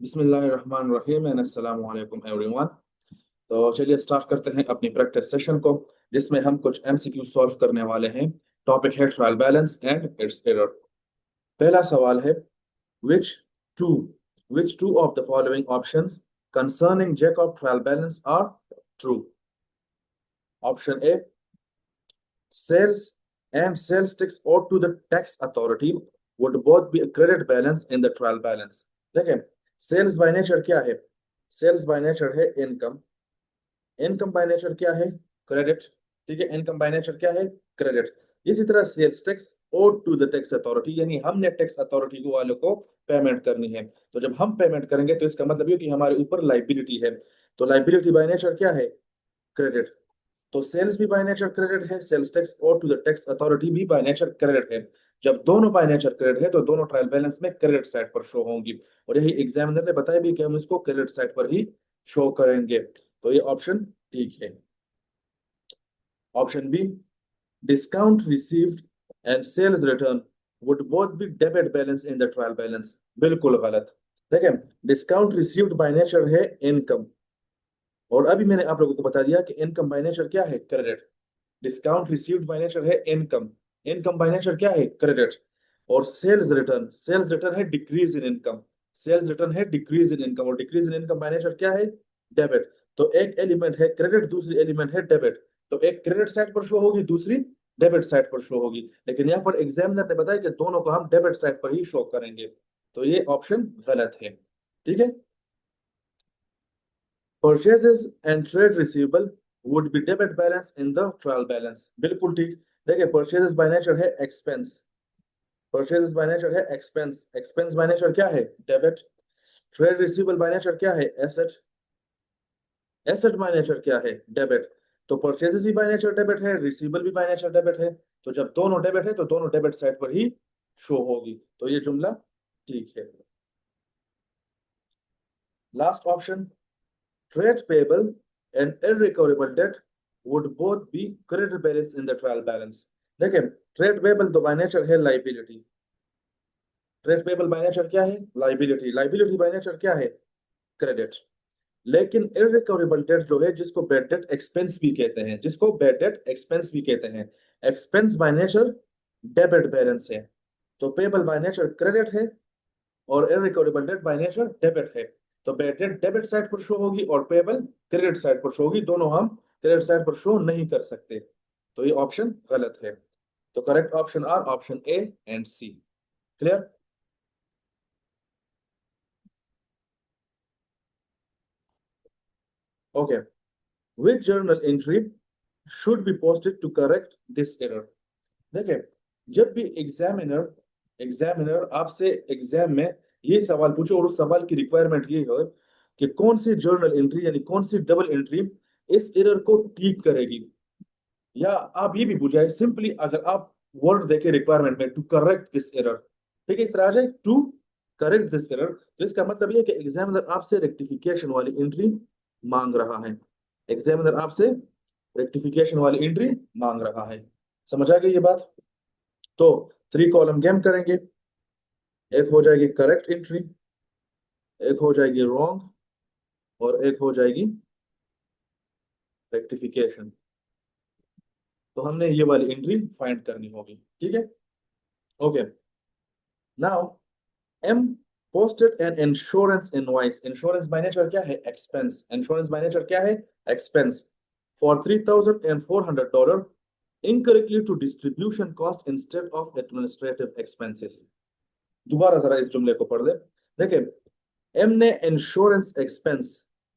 बिस्मिल्लाहिर्रहमानिर्रहीम एंड अस्सलामु अलैकुम एवरीवन। तो चलिए स्टार्ट करते हैं अपनी प्रैक्टिस सेशन को, जिसमें हम कुछ एमसीक्यू सॉल्व करने वाले हैं। टॉपिक है trial balance and it's error. पहला सवाल है, which two which two of the following options concerning Jacob trial balance are true? Option A, sales and sales tax owed to the tax authority would both be a credit balance in the trial balance. देखें, sales bye nature क्या है? Sales bye nature है income. Income by nature क्या है? Credit. ठीक है, income by nature क्या है? क्रेडिट। इसी तरह sales tax owed to the tax authority, यानी हमने टैक्स अथॉरिटी को वालों को पेमेंट करनी है। तो जब हम पेमेंट करेंगे तो इसका मतलब ये कि हमारे ऊपर लाइबिलिटी है। तो लाइबिलिटी बाय नेचर क्या है? क्रेडिट। तो सेल्स भी बाय नेचर क्रेडिट है, सेल्स टैक्स और टू द टैक्स अथॉरिटी भी बाय नेचर क्रेडिट है। जब दोनों बाय नेचर क्रेडिट है तो दोनों ट्रायल बैलेंस में क्रेडिट साइड पर शो होंगी, और यही एग्जामिनर ने बताया भी कि हम इसको क्रेडिट साइड पर ही शो करेंगे। तो ये ऑप्शन ठीक है। Option B, discount received and sales return would both be debit balance in the trial balance, बिल्कुल गलत। देखें, डिस्काउंट रिसीव्ड बाय नेचर है इनकम, और अभी मैंने आप लोगों को बता दिया कि इनकम बाय नेचर क्या है? Credit. Discount received by nature है इनकम, इनकम बाय नेचर क्या है? क्रेडिट। और सेल्स रिटर्न है decrease in income, sales return है डिक्रीज इन इनकम, और decrease in income by nature क्या है? डेबिट। तो एक एलिमेंट है क्रेडिट, दूसरी एलिमेंट है डेबिट। तो एक क्रेडिट साइड पर शो होगी, दूसरी डेबिट साइड पर शो होगी, लेकिन यहाँ पर एग्जामिनर ने बताया कि दोनों को हम डेबिट साइड पर ही शो करेंगे। तो ये ऑप्शन गलत है। ठीक है, purchases and trade receivable would be debit balance in the trial balance, बिल्कुल ठीक। देखिए, परचेजेस बाय नेचर है एक्सपेंस, परचेजेस बाय नेचर है एक्सपेंस, एक्सपेंस बाय नेचर क्या है? Debit. Trade receivable bye nature क्या है? एसेट, एसेट बाय नेचर क्या है? डेबिट। तो परचेजेस भी बाय नेचर डेबिट है, रिसीवेबल भी बाय नेचर डेबिट है। तो जब दोनों डेबिट है तो दोनों डेबिट साइड पर ही शो होगी। तो ये जुमला ठीक है। Last option, trade payable and irrecoverable debt would both be credit balance in the trial balance. देखिए, ट्रेड पेबल तो बाय नेचर है liability, trade payable by nature क्या है? लाइबिलिटी। लाइबिलिटी बाय नेचर क्या है? क्रेडिट। लेकिन इररिकवरेबल डेट जो है, जिसको बैड डेट एक्सपेंस भी कहते हैं, जिसको बैड डेट एक्सपेंस भी कहते हैं, expense by nature debit balance है। तो पेबल बाय नेचर क्रेडिट है और irrecoverable debt by nature debit है। तो बैड डेट डेबिट साइड पर शो होगी और पेबल क्रेडिट साइड पर शो होगी, दोनों हम क्रेडिट साइड पर शो नहीं कर सकते। तो ये ऑप्शन गलत है। तो correct option are option A and C. Clear? Okay, which journal entry should be posted to correct this error? देखिए, जब भी एग्जामिनर एग्जामिनर आपसे एग्जाम में ये सवाल पूछे और उस सवाल की रिक्वायरमेंट ये हो कि कौन सी जर्नल एंट्री यानी कौन सी डबल एंट्री इस एरर को ठीक करेगी, या आप ये भी बुझाए सिंपली, अगर आप वर्ड देखे रिक्वायरमेंट में टू करेक्ट दिस एरर, ठीक है, इस तरह आ जाए टू करेक्ट दिस एरर, तो इसका मतलब ये है कि एग्जामिनर आपसे रेक्टिफिकेशन वाली एंट्री मांग रहा है। एग्जामिनर आपसे रेक्टिफिकेशन वाली एंट्री मांग रहा है। समझ आ गई ये बात? तो 3 कॉलम गेम करेंगे। एक हो जाएगी करेक्ट एंट्री, एक हो जाएगी रॉन्ग, और एक हो जाएगी रेक्टिफिकेशन। तो हमने ये वाली एंट्री फाइंड करनी होगी। ठीक है, okay. Now M posted an insurance invoice, insurance by nature क्या है? एक्सपेंस। इंश्योरेंस बाय नेचर क्या है? Expense. For $3,400 incorrectly to distribution cost instead of administrative expenses। दोबारा जरा इस जुमले को पढ़ दे। देखिए, एम ने इंश्योरेंस एक्सपेंस,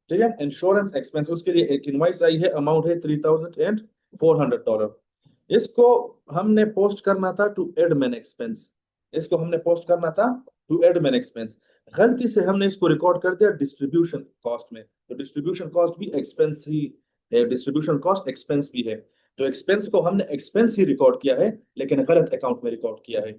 ठीक है, इंश्योरेंस एक्सपेंस, उसके लिए एक इनवॉइस आई है, अमाउंट है $3,400। इसको हमने पोस्ट करना था टू एडमिन एक्सपेंस, इसको हमने पोस्ट करना था टू एडमिन एक्सपेंस। गलती से हमने इसको रिकॉर्ड कर दिया डिस्ट्रीब्यूशन कॉस्ट में। तो डिस्ट्रीब्यूशन कॉस्ट भी एक्सपेंस ही है, डिस्ट्रीब्यूशन कॉस्ट एक्सपेंस भी है। तो एक्सपेंस को हमने एक्सपेंस ही रिकॉर्ड किया है, लेकिन गलत अकाउंट में रिकॉर्ड किया है।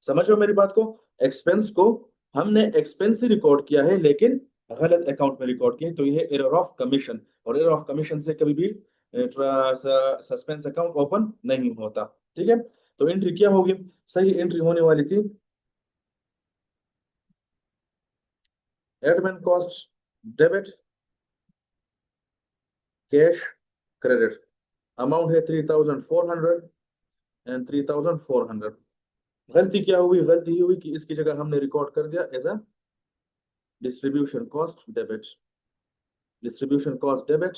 समझ रहे हो मेरी बात को? एक्सपेंस को हमने एक्सपेंस ही रिकॉर्ड किया है, लेकिन गलत अकाउंट में रिकॉर्ड किया है। तो ये एरर ऑफ कमीशन, और एरर ऑफ कमीशन से कभी भी सस्पेंस अकाउंट ओपन नहीं होता। ठीक है, तो एंट्री क्या होगी? सही एंट्री होने वाली थी admin cost debit, cash credit, amount है 3400 एंड 3400। गलती क्या हुई? गलती ये हुई कि इसकी जगह हमने रिकॉर्ड कर दिया as a distribution cost debit. Distribution cost debit.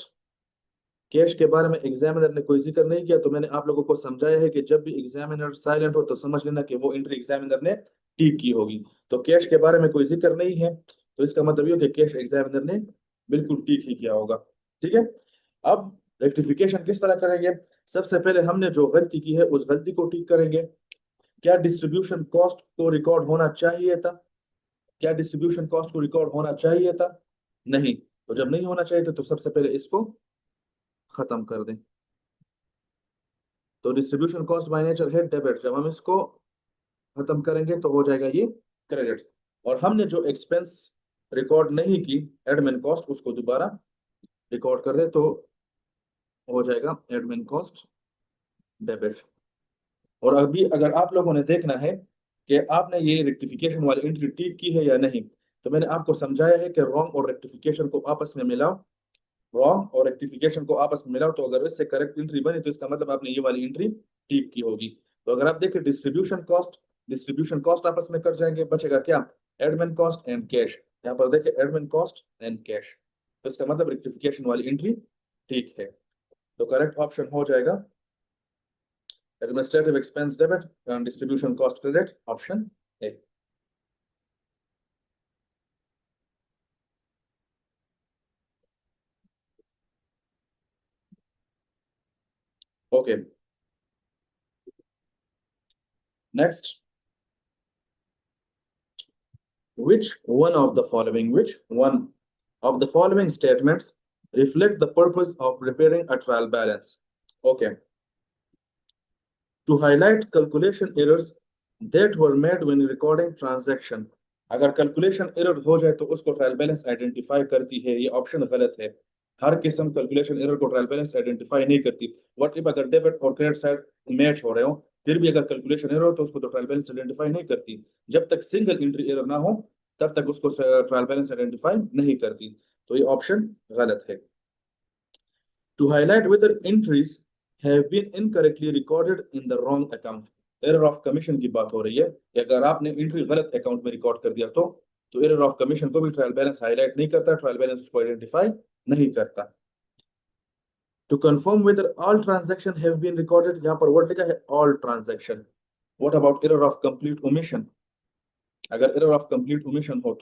Cash के बारे में एग्जामिनर ने कोई जिक्र नहीं किया, तो मैंने आप लोगों को समझाया है कि जब भी एग्जामिनर साइलेंट हो तो समझ लेना कि वो एंट्री एग्जामिनर ने टिक की होगी। तो कैश के बारे में कोई जिक्र नहीं है, तो इसका मतलब ये हो कि कैश एग्जामिनर ने बिल्कुल टिक ही किया होगा। ठीक है। अब रेक्टिफिकेशन किस तरह करेंगे? सबसे पहले हमने जो गलती की है उस गलती को ठीक करेंगे। क्या डिस्ट्रीब्यूशन कॉस्ट को रिकॉर्ड होना चाहिए था? क्या डिस्ट्रीब्यूशन कॉस्ट को रिकॉर्ड होना चाहिए था? नहीं। तो जब नहीं होना चाहिए था तो सबसे पहले इसको खत्म कर दें। तो डिस्ट्रीब्यूशन कॉस्ट बाय नेचर है डेबिट, जब हम इसको खत्म करेंगे तो हो जाएगा ये क्रेडिट। और हमने जो एक्सपेंस रिकॉर्ड नहीं की एडमिन कॉस्ट, उसको दोबारा रिकॉर्ड कर दे तो हो जाएगा एडमिन कॉस्ट डेबिट। और अभी अगर आप लोगों ने देखना है कि आपने ये रेक्टिफिकेशन वाली एंट्री ठीक की है या नहीं, तो मैंने आपको समझाया है कि रॉन्ग और रेक्टिफिकेशन को आपस में मिलाओ। रॉन्ग और रेक्टिफिकेशन को आपस में मिलाओ, तो अगर इससे करेक्ट एंट्री बनी तो इसका मतलब आपने ये वाली एंट्री ठीक की होगी। तो अगर आप देखें डिस्ट्रीब्यूशन कॉस्ट आपस में कट जाएंगे, बचेगा क्या? Admin cost and cash. यहाँ पर देखें एडमिन कॉस्ट एंड कैश, तो इसका मतलब रेक्टिफिकेशन वाली एंट्री ठीक है। तो करेक्ट ऑप्शन हो जाएगा administrative expense debit and distribution cost credit, option A. Okay, next. Which one of the following statements reflect the purpose of preparing a trial balance? Okay. To highlight calculation errors that were made when recording transaction. अगर calculation error हो जाए तो उसको trial balance identify करती है, ये option गलत है। हर किस्म कैलकुलेशन एरर को ट्रायल बैलेंस आइडेंटिफाई नहीं करती। व्हाट इफ अगर डेबिट और क्रेडिट साइड मैच हो रहे हो, फिर भी अगर कैलकुलेशन एरर हो तो उसको तो ट्रायल बैलेंस आइडेंटिफाई नहीं करती। जब तक सिंगल एंट्री एरर ना हो तब तक उसको ट्रायल बैलेंस आइडेंटिफाई नहीं करती। तो ये ऑप्शन गलत है। To highlight whether entries have been incorrectly recorded in the wrong account. Error of commission की बात हो रही है कि अगर आपने एंट्री गलत अकाउंट में रिकॉर्ड कर दिया तो एरर ऑफ कमीशन को भी ट्रायल बैलेंस हाईलाइट नहीं करता, ट्रायल बैलेंस उसको आइडेंटिफाई नहीं करता। To confirm whether all transaction have been recorded, यहाँ पर वर्ड लिखा है all transaction. What about error of complete omission? अगर एरर ऑफ कंप्लीट ओमिशन हो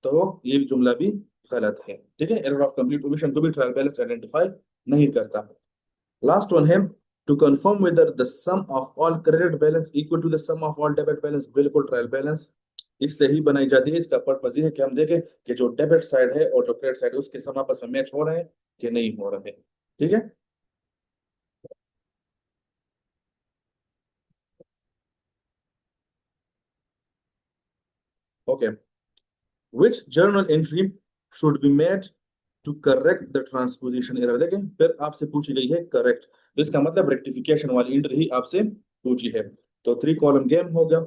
तो ये जुमला भी गलत है। ठीक है, एरर ऑफ कंप्लीट ओमिशन को भी ट्रायल बैलेंस आइडेंटिफाई नहीं करता। लास्ट वन है to confirm whether the sum of all credit balance equal to the sum of all debit balance. बिल्कुल ट्रायल बैलेंस इसलिए ही बनाई जाती है, इसका पर्पज ये है कि हम देखें कि जो डेबिट साइड है और जो क्रेडिट साइड है उसके सम आपस में मैच हो रहे हैं कि नहीं हो रहे। ठीक है। Okay, which journal entry should be made to correct the transposition error? देखें फिर आपसे पूछी गई है करेक्ट, तो इसका मतलब रेक्टिफिकेशन वाली एंट्री ही आपसे पूछी है। तो 3 कॉलम गेम हो गया।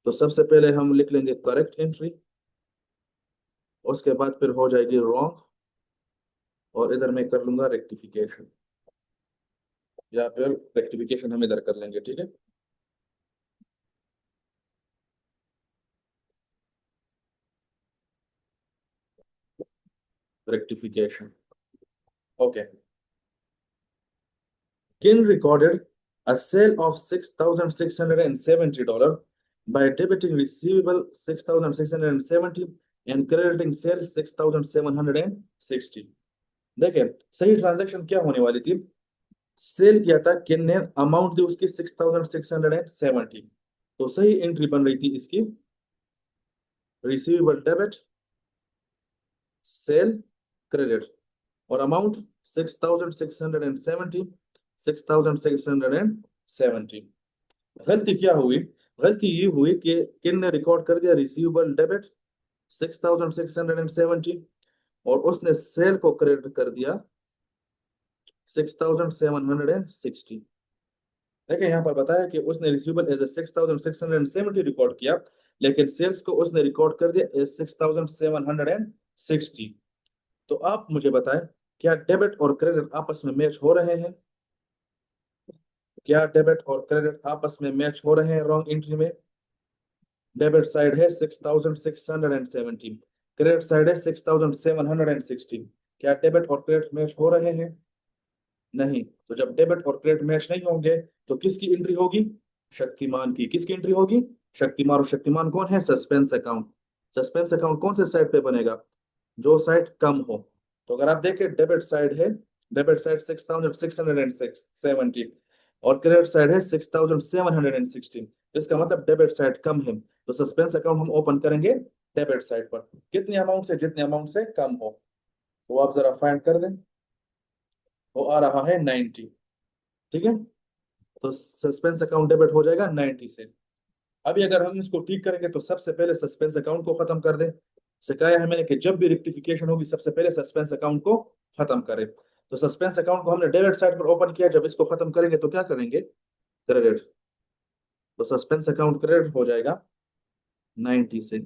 तो सबसे पहले हम लिख लेंगे करेक्ट एंट्री, उसके बाद फिर हो जाएगी रॉन्ग, और इधर मैं कर लूंगा रेक्टिफिकेशन, या फिर रेक्टिफिकेशन हम इधर कर लेंगे। ठीक है। Rectification. Okay. Kin recorded a sale of $6,670 by debiting receivable 6,670 and crediting sale 6,760। देखिए सही ट्रांजैक्शन क्या होने वाली थी? सेल किया था किन ने, अमाउंट दी उसकी 6,670, तो सही एंट्री बन रही थी इसकी रिसीवेबल डेबिट सेल क्रेडिट, और अमाउंट 6,670 6,670। गलती क्या हुई? गलती ये हुई कि किन ने रिकॉर्ड कर दिया रिसीवेबल डेबिट 6,670, और उसने सेल को क्रेडिट कर दिया 6,760। देखिए यहाँ पर बताया कि उसने रिसीवेबल एज ए 6,670 रिकॉर्ड किया, लेकिन सेल्स को उसने रिकॉर्ड कर दिया 6760। तो आप मुझे बताएं, क्या डेबिट और क्रेडिट आपस में मैच हो रहे हैं? क्या डेबिट और क्रेडिट आपस में मैच हो रहे हैं रॉन्ग एंट्री में? डेबिट साइड है 6617, क्रेडिट साइड है 6716। क्या डेबिट और क्रेडिट मैच हो रहे हैं? नहीं। तो जब डेबिट और क्रेडिट मैच नहीं होंगे तो किसकी एंट्री होगी? शक्तिमान की। किसकी एंट्री होगी? शक्तिमान। और शक्तिमान कौन है? Suspense account. सस्पेंस अकाउंट कौन से साइड पे बनेगा? जो साइड कम हो। तो अगर आप देखें, डेबिट साइड है, डेबिट साइड 6660 और क्रेडिट साइड है 6716। इसका मतलब डेबिट साइड कम है, तो सस्पेंस अकाउंट हम ओपन करेंगे डेबिट साइड पर। कितने अमाउंट से? जितने अमाउंट से कम हो। तो आप जरा फाइंड कर दें, वो आ रहा है 90। ठीक है, तो सस्पेंस अकाउंट डेबिट हो जाएगा 90 से। अभी अगर हम इसको ठीक करेंगे तो सबसे पहले सस्पेंस अकाउंट को खत्म कर दें। सिखाया है मैंने कि जब भी रेक्टिफिकेशन होगी सबसे पहले सस्पेंस अकाउंट को खत्म करें। तो सस्पेंस अकाउंट को हमने डेबिट साइड पर ओपन किया, जब इसको खत्म करेंगे तो क्या करेंगे? क्रेडिट। तो सस्पेंस अकाउंट क्रेडिट हो जाएगा 90 से।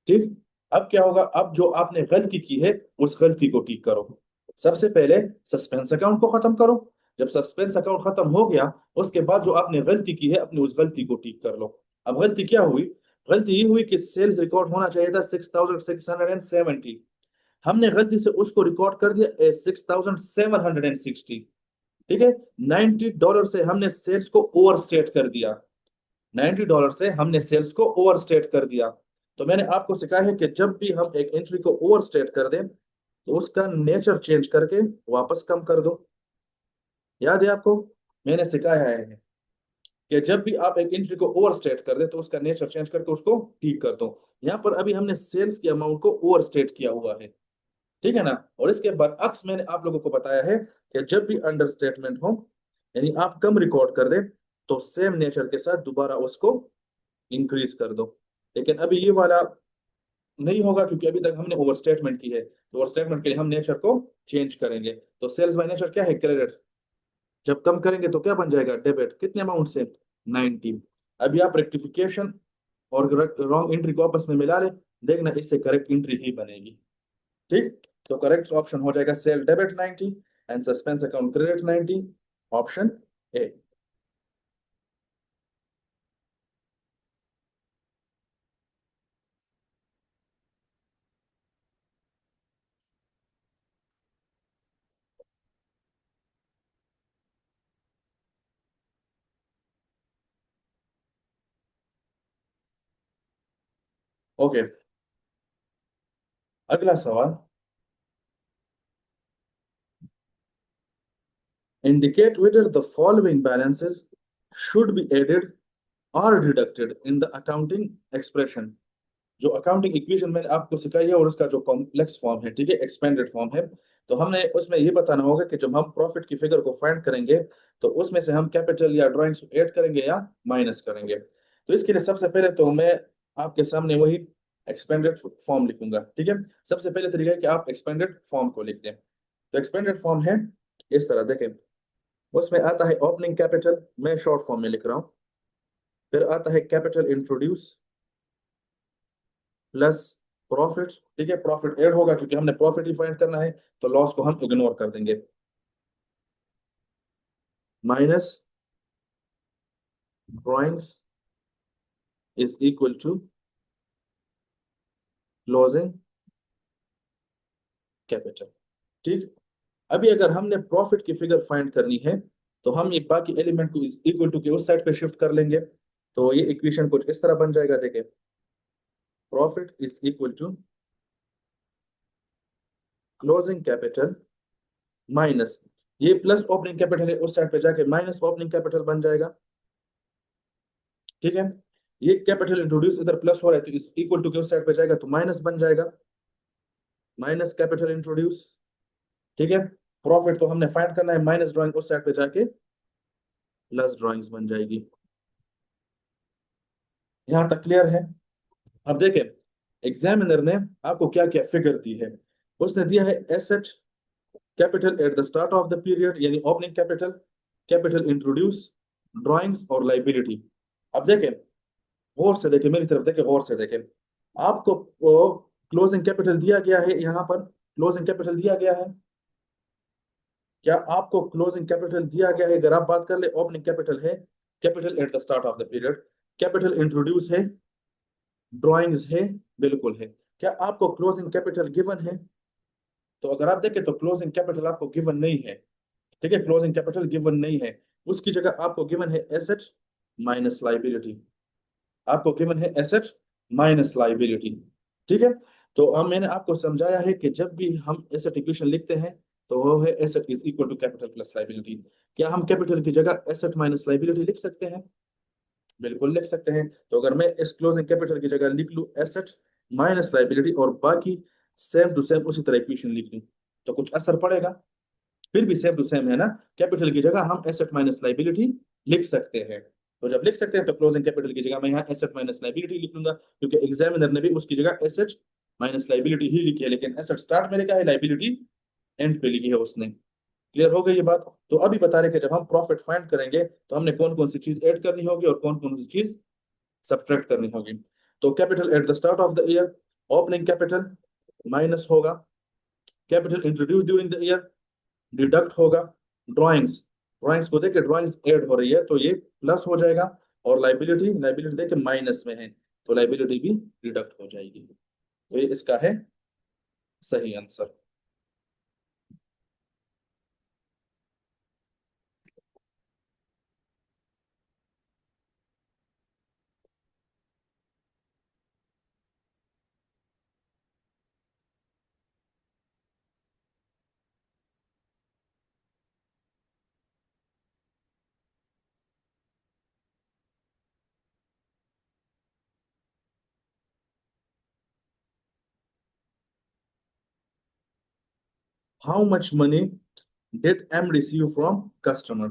ठीक। अब क्या होगा? अब जो आपने गलती की है उस गलती को ठीक करो। सबसे पहले सस्पेंस अकाउंट को खत्म करो। जब सस्पेंस अकाउंट खत्म हो गया, उसके बाद जो आपने गलती की है अपनी उस गलती को ठीक कर लो। अब गलती क्या हुई? गलती ये हुई कि सेल्स रिकॉर्ड होना चाहिए था 6670। हमने गलती से उसको रिकॉर्ड कर दिया 6760। ठीक है, $90 से हमने सेल्स को ओवरस्टेट कर दिया। $90 से हमने सेल्स को ओवरस्टेट कर दिया। तो मैंने आपको सिखाया है कि जब भी हम एक एंट्री को ओवरस्टेट कर दें तो उसका नेचर चेंज करके वापस कम कर दो। याद है आपको? मैंने सिखाया है कि जब भी आप एक एंट्री को ओवरस्टेट कर दे तो उसका नेचर चेंज करके उसको ठीक कर दो। यहाँ पर अभी हमने सेल्स के अमाउंट को ओवरस्टेट किया हुआ है। ठीक है ना? और इसके बरअक्स मैंने आप लोगों को बताया है कि जब भी अंडरस्टेटमेंट हो, यानी आप कम रिकॉर्ड कर दे, तो सेम नेचर के साथ दोबारा उसको इंक्रीज कर दो। लेकिन अभी ये वाला नहीं होगा क्योंकि अभी तक हमने ओवरस्टेटमेंट की है, तो ओवरस्टेटमेंट के लिए हम नेचर को चेंज करेंगे। तो सेल्स बाय नेचर क्या है? क्रेडिट। जब कम करेंगे तो क्या बन जाएगा? डेबिट। कितने अमाउंट से? 90। अभी आप रेक्टिफिकेशन और रॉन्ग एंट्री को आपस में मिला ले, देखना इससे करेक्ट एंट्री ही बनेगी। ठीक। तो करेक्ट ऑप्शन हो जाएगा sale debit 90 and suspense account credit 90, option A. Okay, अगला सवाल। Indicate whether the following balances should be added or deducted in the accounting expression। जो अकाउंटिंग इक्वेशन मैंने आपको सिखाई है और उसका जो कॉम्प्लेक्स फॉर्म है, ठीक है, एक्सपेंडेड फॉर्म है, तो हमने उसमें ये बताना होगा कि जब हम प्रॉफिट की फिगर को फाइंड करेंगे तो उसमें से हम कैपिटल या ड्राइंग्स ऐड करेंगे या माइनस करेंगे। तो इसके लिए सबसे पहले तो मैं आपके सामने वही एक्सपेंडेड फॉर्म लिखूंगा। ठीक है, सबसे पहले तरीका है कि आप एक्सपेंडेड फॉर्म को लिख दें। तो एक्सपेंडेड फॉर्म है इस तरह, देखें, उसमें आता है ओपनिंग कैपिटल, मैं शॉर्ट फॉर्म में लिख रहा हूं। फिर आता है कैपिटल इंट्रोड्यूस प्लस प्रॉफिट। ठीक है, प्रॉफिट ऐड होगा क्योंकि हमने प्रॉफिट ही फाइंड करना है, तो लॉस को हम इग्नोर कर देंगे। Minus drawings is equal to closing capital. ठीक। अभी अगर हमने प्रॉफिट की फिगर फाइंड करनी है तो हम ये बाकी एलिमेंट को इक्वल टू के उस साइड पे शिफ्ट कर लेंगे। तो ये इक्वेशन कुछ इस तरह बन जाएगा, देखें, profit is equal to closing capital minus, ये प्लस ओपनिंग कैपिटल है, उस साइड पे जाके माइनस ओपनिंग कैपिटल बन जाएगा। ठीक है, ये कैपिटल इंट्रोड्यूस इधर प्लस हो रहा है तो इस इक्वल टू के उस साइड पे जाएगा तो माइनस बन जाएगा, माइनस कैपिटल इंट्रोड्यूस। ठीक है, प्रॉफिट तो हमने फाइंड करना है, माइनस ड्राइंग उस साइड पे जाके प्लस ड्राइंग्स बन जाएगी। यहां तक क्लियर है? अब देखें, एग्जामिनर ने आपको क्या क्या फिगर दी है। उसने दिया है asset capital at the start of the period यानी opening capital, capital introduce, drawings और लाइबिलिटी। अब देखें, गौर से देखें, मेरी तरफ देखें, गौर से देखें। आपको क्लोजिंग कैपिटल दिया गया है, यहाँ पर क्लोजिंग कैपिटल दिया गया है। क्या आपको क्लोजिंग कैपिटल दिया गया है? अगर आप बात कर ले, ओपनिंग कैपिटल है, capital at the start of the period, capital introduce है, ड्राइंग्स है, बिल्कुल है। क्या आपको क्लोजिंग कैपिटल गिवन है? तो अगर आप देखें तो क्लोजिंग कैपिटल आपको गिवन नहीं है। ठीक है, क्लोजिंग कैपिटल गिवन नहीं है। उसकी जगह आपको गिवन है एसेट माइनस लाइबिलिटी। आपको गिवन है एसेट माइनस लाइबिलिटी। ठीक है। तो अब मैंने आपको समझाया है कि जब भी हम एसेट इक्वेशन लिखते हैं तो वो है asset is equal to capital plus liability. क्या हम कैपिटल की जगह एसेट माइनस लाइबिलिटी लिख सकते हैं? बिल्कुल लिख सकते हैं। तो अगर मैं इस क्लोजिंग कैपिटल की जगह लिख लूँ एसेट माइनस लाइबिलिटी और बाकी सेम टू सेम उसी तरह इक्वेशन लिख लूँ, तो कुछ असर पड़ेगा? फिर भी सेम टू सेम है ना। कैपिटल की जगह हम एसेट माइनस लाइबिलिटी लिख सकते हैं। तो जब लिख सकते हैं तो क्लोजिंग कैपिटल की जगह मैं यहाँ एसेट माइनस लाइबिलिटी लिख लूंगा, क्योंकि एग्जामिनर ने भी उसकी जगह एसेट माइनस लाइबिलिटी ही लिखी है, लेकिन एसेट स्टार्ट में लिखा है, लाइबिलिटी एंड पे लिखी है उसने। क्लियर हो गई ये बात? तो अभी बता रहे कि जब हम प्रॉफिट फाइंड करेंगे तो हमने कौन कौन सी चीज ऐड करनी होगी और कौन कौन सी चीज सब्ट्रैक्ट करनी होगी। तो capital at the start of the year, opening capital minus होगा, capital introduce during the year deduct होगा, ड्राइंग्स, ड्राइंग्स को देखे ड्राइंग्स ऐड हो रही है तो ये प्लस हो जाएगा, और लाइबिलिटी, लाइबिलिटी देखे माइनस में है तो लाइबिलिटी भी डिडक्ट हो जाएगी। तो ये इसका है सही answer. How much money did M receive from customer?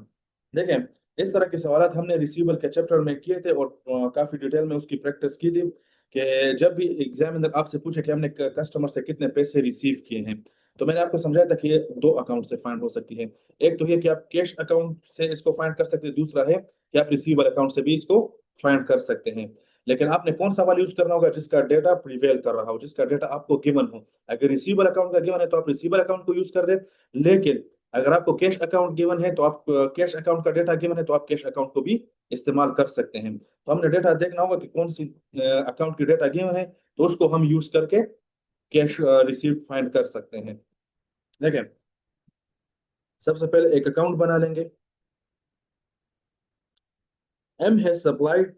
देखें, इस तरह के सवाल हमने रिसीवेबल के चैप्टर में किए थे और काफी डिटेल में उसकी प्रैक्टिस की थी कि जब भी एग्जामिनर आपसे पूछे कि हमने कस्टमर से कितने पैसे रिसीव किए हैं, तो मैंने आपको समझाया था कि ये दो अकाउंट से फाइंड हो सकती है। एक तो ये कि आप कैश अकाउंट से इसको फाइंड कर सकते हैं, दूसरा है कि आप रिसीवेबल अकाउंट से भी इसको फाइंड कर सकते हैं। लेकिन आपने कौन सा वाला यूज करना होगा? जिसका डेटा प्रिवेल कर रहा हो, जिसका डेटा आपको गिवन हो। अगर रिसीवेबल अकाउंट का गिवन है तो आप रिसीवेबल अकाउंट को यूज कर दे, लेकिन अगर आपको कैश अकाउंट गिवन है तो आप कैश अकाउंट का डेटा गिवन है तो आप कैश अकाउंट को भी इस्तेमाल कर सकते हैं। तो हमने डेटा देखना होगा कि कौन सी अकाउंट की डेटा गिवन है, तो उसको हम यूज करके कैश रिसीव्ड फाइंड कर सकते हैं। देखें, सबसे पहले एक अकाउंट बना लेंगे। M has supplied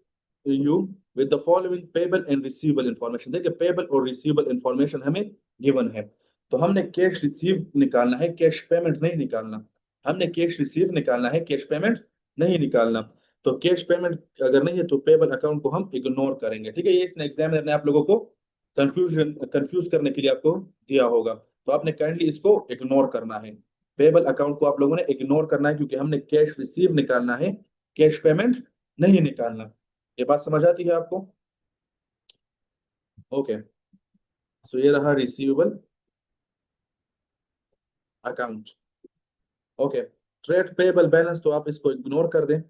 you with the following payable and receivable information. देखिए, पेबल और रिसीवेबल इंफॉर्मेशन हमें गिवन है, तो हमने कैश रिसीव निकालना है, कैश पेमेंट नहीं निकालना। हमने कैश रिसीव निकालना है, कैश पेमेंट नहीं निकालना। तो कैश पेमेंट अगर नहीं है तो पेबल अकाउंट को हम इग्नोर करेंगे। ठीक है, ये इसने एग्जामिनर ने आप लोगों को कंफ्यूज करने के लिए आपको दिया होगा, तो आपने काइंडली इसको इग्नोर करना है। पेबल अकाउंट को आप लोगों ने इग्नोर करना है, क्योंकि हमने कैश रिसीव निकालना है, कैश पेमेंट नहीं निकालना। ये बात समझ आती है आपको? ओके। सो ये रहा receivable account. Okay. Trade payable balance तो आप इसको इग्नोर कर दें।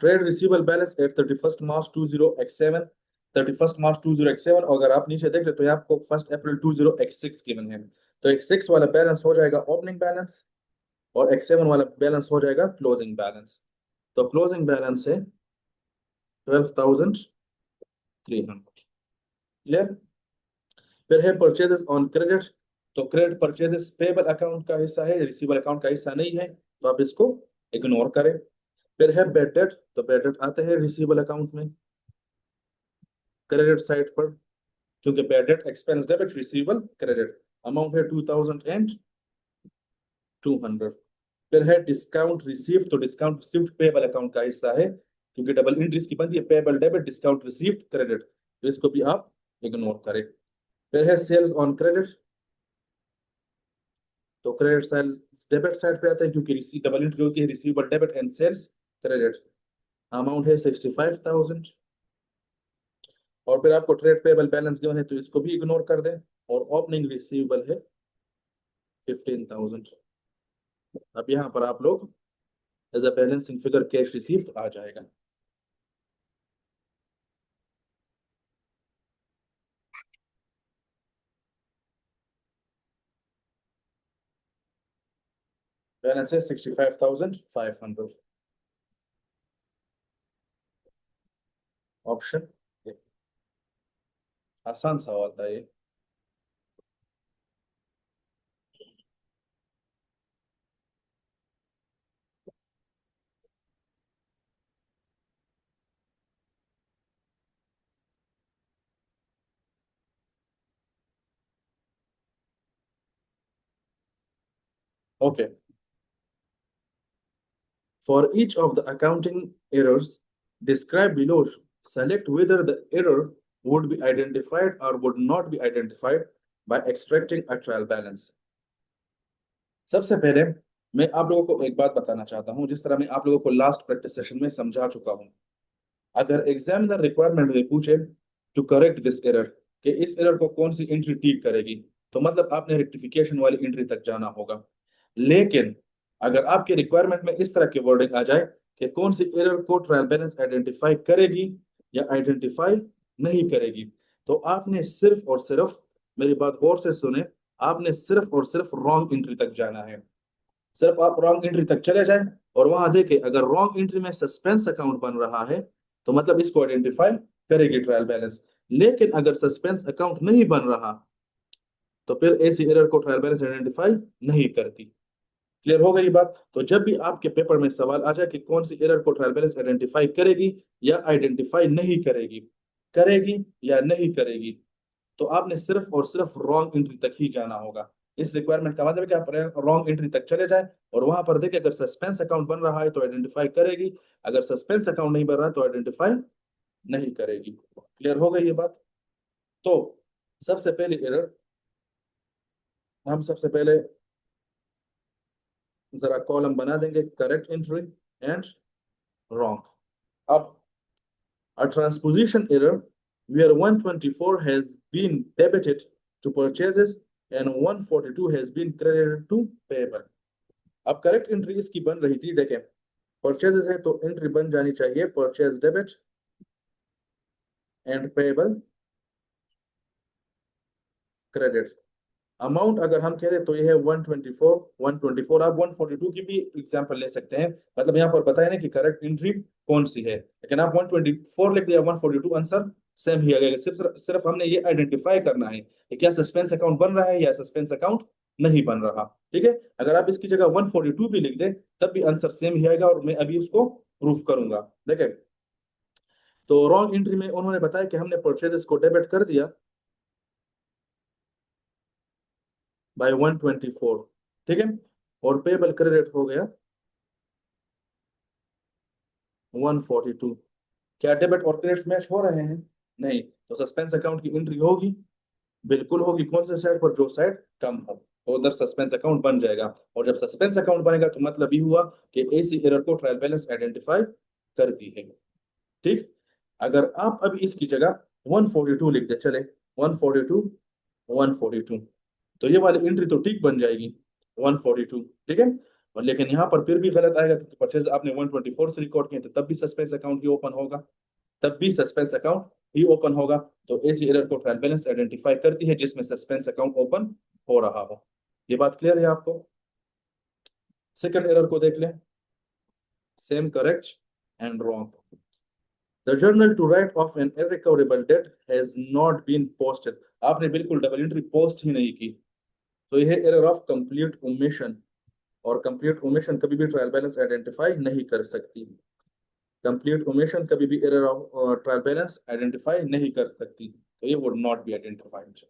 ट्रेड रिसीवेबल बैलेंस एट 31 मार्च 20x7, 31 मार्च 20x7। अगर आप नीचे देख ले तो ये आपको 1 अप्रैल 20x6 गिवन है। तो x6 वाला बैलेंस हो जाएगा ओपनिंग बैलेंस, और x7 वाला बैलेंस हो जाएगा क्लोजिंग बैलेंस। तो क्लोजिंग बैलेंस है 12,300। क्लियर? फिर है परचेजेस ऑन क्रेडिट। तो क्रेडिट परचेजेस पेबल अकाउंट का हिस्सा है, रिसीवेबल अकाउंट का हिस्सा नहीं है, तो आप इसको इग्नोर करें। फिर है बैड डेट। तो बैड डेट आते हैं रिसीवेबल अकाउंट में, क्रेडिट साइड पर, क्योंकि bad debt expense debit receivable credit, amount है 2,200। फिर है डिस्काउंट रिसीव्ड। तो डिस्काउंट रिसीव्ड पेबल अकाउंट का हिस्सा है, क्योंकि डबल एंट्री इसकी बनती है, payable debit discount received credit, तो इसको भी आप इग्नोर करें। फिर है सेल्स ऑन क्रेडिट। तो क्रेडिट साइड डेबिट साइड पे आता है, क्योंकि डबल एंट्री होती है receivable debit and sales credit, amount है 65,000। और फिर आपको ट्रेड पेबल बैलेंस गिवन है तो इसको भी इग्नोर कर दें, और ओपनिंग रिसीवेबल है 15,000। अब यहाँ पर आप लोग as a balancing figure cash received आ जाएगा। बैलेंस है 65,500। Option A. आसान सवाल था ये। Okay, for each of the accounting errors described below, select whether the error would be identified or would not be identified by extracting a trial balance. सबसे पहले मैं आप लोगों को एक बात बताना चाहता हूं, जिस तरह मैं आप लोगों को लास्ट प्रैक्टिस सेशन में समझा चुका हूं। अगर एग्जामिनर रिक्वायरमेंट में पूछे टू करेक्ट दिस एरर, कि इस एरर को कौन सी एंट्री ठीक करेगी, तो मतलब आपने रेक्टिफिकेशन वाली एंट्री तक जाना होगा। लेकिन अगर आपके रिक्वायरमेंट में इस तरह की वर्डिंग आ जाए कि कौन सी एरर को ट्रायल बैलेंस आइडेंटिफाई करेगी या आइडेंटिफाई नहीं करेगी, तो आपने सिर्फ और सिर्फ, मेरी बात गौर से सुने, आपने सिर्फ और सिर्फ रॉन्ग एंट्री तक जाना है। सिर्फ आप रॉन्ग एंट्री तक चले जाएं और वहां देखें अगर रॉन्ग एंट्री में सस्पेंस अकाउंट बन रहा है तो मतलब इसको आइडेंटिफाई करेगी ट्रायल बैलेंस। लेकिन अगर सस्पेंस अकाउंट नहीं बन रहा तो फिर ऐसी एरर को ट्रायल बैलेंस आइडेंटिफाई नहीं करती। क्लियर हो गई बात? तो जब भी आपके पेपर में सवाल आ जाए कि कौन सी एरर को ट्रायल बैलेंस आइडेंटिफाई करेगी या आइडेंटिफाई नहीं करेगी, करेगी या नहीं करेगी, तो आपने सिर्फ और सिर्फ रॉन्ग एंट्री तक ही जाना होगा। इस रिक्वायरमेंट का मतलब है कि आप रॉन्ग एंट्री तक चले जाए और वहां पर देखिए अगर सस्पेंस अकाउंट बन रहा है तो आइडेंटिफाई करेगी, अगर सस्पेंस अकाउंट नहीं बन रहा तो आइडेंटिफाई नहीं करेगी। क्लियर हो गई ये बात? तो सबसे पहली एरर, हम सबसे पहले जरा कॉलम बना देंगे करेक्ट एंट्री एंड रॉन्ग। अब a transposition error where 124 has been debited to purchases and 142 has been credited to payable। अब करेक्ट एंट्री इसकी बन रही थी, देखें परचेजेस है तो एंट्री बन जानी चाहिए purchase debit and payable credit. Amount अगर हम कह रहे तो ये है 124 आप 142 की भी एग्जांपल ले सकते हैं, मतलब यहाँ पर बताया ना कि करेक्ट एंट्री कौन सी है, लेकिन आप 124 लिख दिया 142 आंसर सेम ही आ गया। सिर्फ सिर्फ हमने ये आइडेंटिफाई करना है कि क्या सस्पेंस अकाउंट बन रहा है या सस्पेंस अकाउंट नहीं बन रहा। ठीक है, अगर आप इसकी जगह 142 भी लिख दे तब भी आंसर सेम ही आएगा और मैं अभी उसको प्रूफ करूंगा। देखें, तो रॉन्ग एंट्री में उन्होंने बताया कि हमने परचेजेस को डेबिट कर दिया बाय 124, ठीक है, और पेबल क्रेडिट हो गया 142। क्या डेबिट और क्रेडिट मैच हो रहे हैं? नहीं, तो सस्पेंस अकाउंट की एंट्री होगी, बिल्कुल होगी। कौन से साइड पर? जो साइड कम हो, तो उधर सस्पेंस अकाउंट बन जाएगा। और जब सस्पेंस अकाउंट बनेगा तो मतलब ये हुआ कि ऐसी एरर को ट्रायल बैलेंस आइडेंटिफाई करती है। ठीक, अगर आप अभी इसकी जगह 142 लिख दे, चले 142 142, तो ये वाली एंट्री तो ठीक बन जाएगी 142, ठीक है। और लेकिन यहाँ पर फिर भी गलत आएगा क्योंकि परचेज आपने 124 से रिकॉर्ड किया, तो तब भी सस्पेंस अकाउंट ही ओपन होगा, तब भी सस्पेंस अकाउंट ही ओपन होगा। तो ऐसी एरर को ट्रायल बैलेंस आइडेंटिफाई करती है जिसमें सस्पेंस अकाउंट ओपन हो रहा हो। ये बात क्लियर है आपको? सेकंड एरर को देख लें, same correct and wrong. The journal to write off an irrecoverable debt has not been posted। आपने बिल्कुल डबल एंट्री पोस्ट ही नहीं की, तो यह एरर ऑफ कंप्लीट ओमिशन, और कंप्लीट ओमिशन कभी भी ट्रायल बैलेंस आइडेंटिफाई नहीं कर सकती। कंप्लीट ओमिशन कभी भी error of trial balance identify नहीं कर सकती, तो ये would not be identified.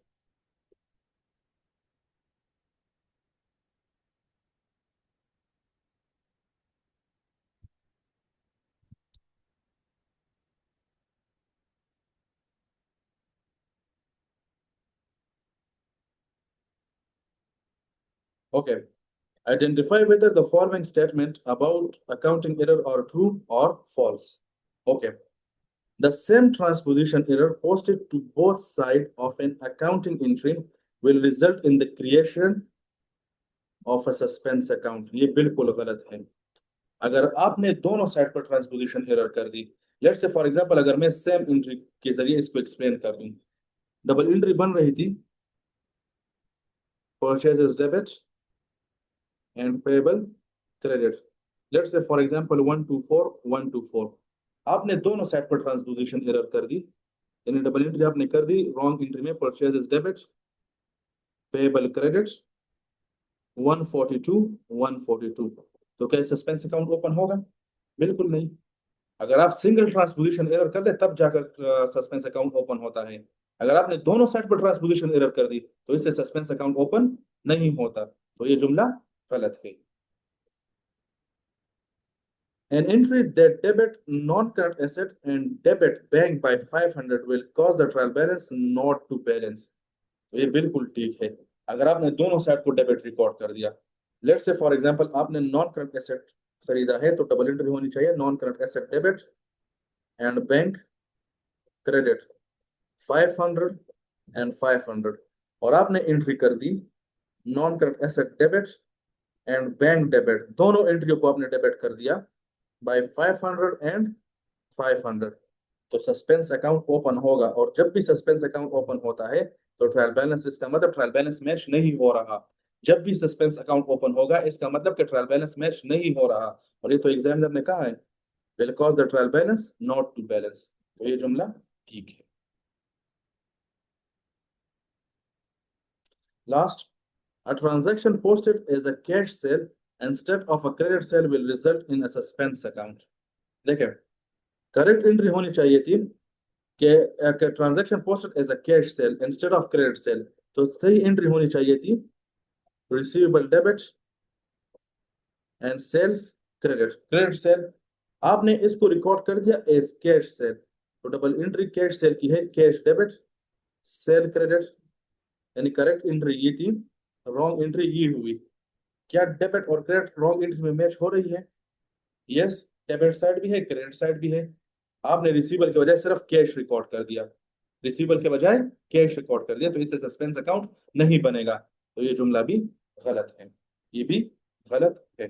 Okay, identify whether the following statement about accounting error are true or false। okay, the same transposition error posted to both sides of an accounting entry will result in the creation of a suspense account। ये बिल्कुल गलत है। अगर आपने दोनों side पर transposition error कर दी, let's say for example अगर मैं सेम एंट्री के जरिए इसको एक्सप्लेन कर दूं, डबल एंट्री बन रही थी purchase is debit and payable credit. Let's say for example 124 आपने दोनों साइड पर ट्रांसपोजिशन एरर कर दी, यानी डबल एंट्री आपने कर दी, रॉन्ग एंट्री में purchase is debit, payable credit 142 तो क्या सस्पेंस अकाउंट ओपन होगा? बिल्कुल नहीं। अगर आप सिंगल ट्रांसपोजिशन एरर कर दे तब जाकर सस्पेंस अकाउंट ओपन होता है। अगर आपने दोनों साइड पर ट्रांसपोजिशन एरर कर दी तो इससे सस्पेंस अकाउंट ओपन नहीं होता, तो ये जुमला गलत है। An entry that debit non-current asset and debit bank by 500 will cause the trial balance not to balance। तो ये बिल्कुल ठीक है। अगर आपने दोनों साइड को डेबिट रिकॉर्ड कर दिया, लेट्स से फॉर एग्जांपल आपने नॉन करंट एसेट खरीदा है, तो डबल एंट्री होनी चाहिए non current asset debit and bank credit 500 and 500, और आपने एंट्री कर the non current asset debit and bank debit, दोनों एंट्रियों को आपने डेबिट कर दिया बाय 500 एंड 500, तो सस्पेंस अकाउंट ओपन होगा। और जब भी सस्पेंस अकाउंट ओपन होता है तो ट्रायल बैलेंस, इसका मतलब ट्रायल बैलेंस मैच नहीं हो रहा। जब भी सस्पेंस अकाउंट ओपन होगा इसका मतलब कि ट्रायल बैलेंस मैच नहीं हो रहा, और ये तो एग्जामिनर ने कहा है will cause the trial balance not to balance, तो ये जुमला ठीक है। Last, a transaction posted as a cash sale instead of a credit sale will result in a suspense account। देखिए, करेक्ट एंट्री होनी चाहिए थी कि transaction posted as a cash sale instead of credit sale, तो सही entry होनी चाहिए थी receivable debit and sales credit sale. आपने इसको रिकॉर्ड कर दिया एज कैश सेल, तो डबल एंट्री कैश सेल की है, कैश डेबिट सेल क्रेडिट, यानी करेक्ट एंट्री ये थी, रॉन्ग एंट्री ये हुई। क्या डेबिट और क्रेडिट रॉन्ग एंट्री में मैच हो रही है? यस, डेबिट साइड भी है क्रेडिट साइड भी है। आपने रिसीवेबल के बजाय सिर्फ कैश रिकॉर्ड कर दिया, रिसीवेबल के बजाय कैश रिकॉर्ड कर दिया, तो इससे सस्पेंस अकाउंट नहीं बनेगा, तो ये जुमला भी गलत है, ये भी गलत है।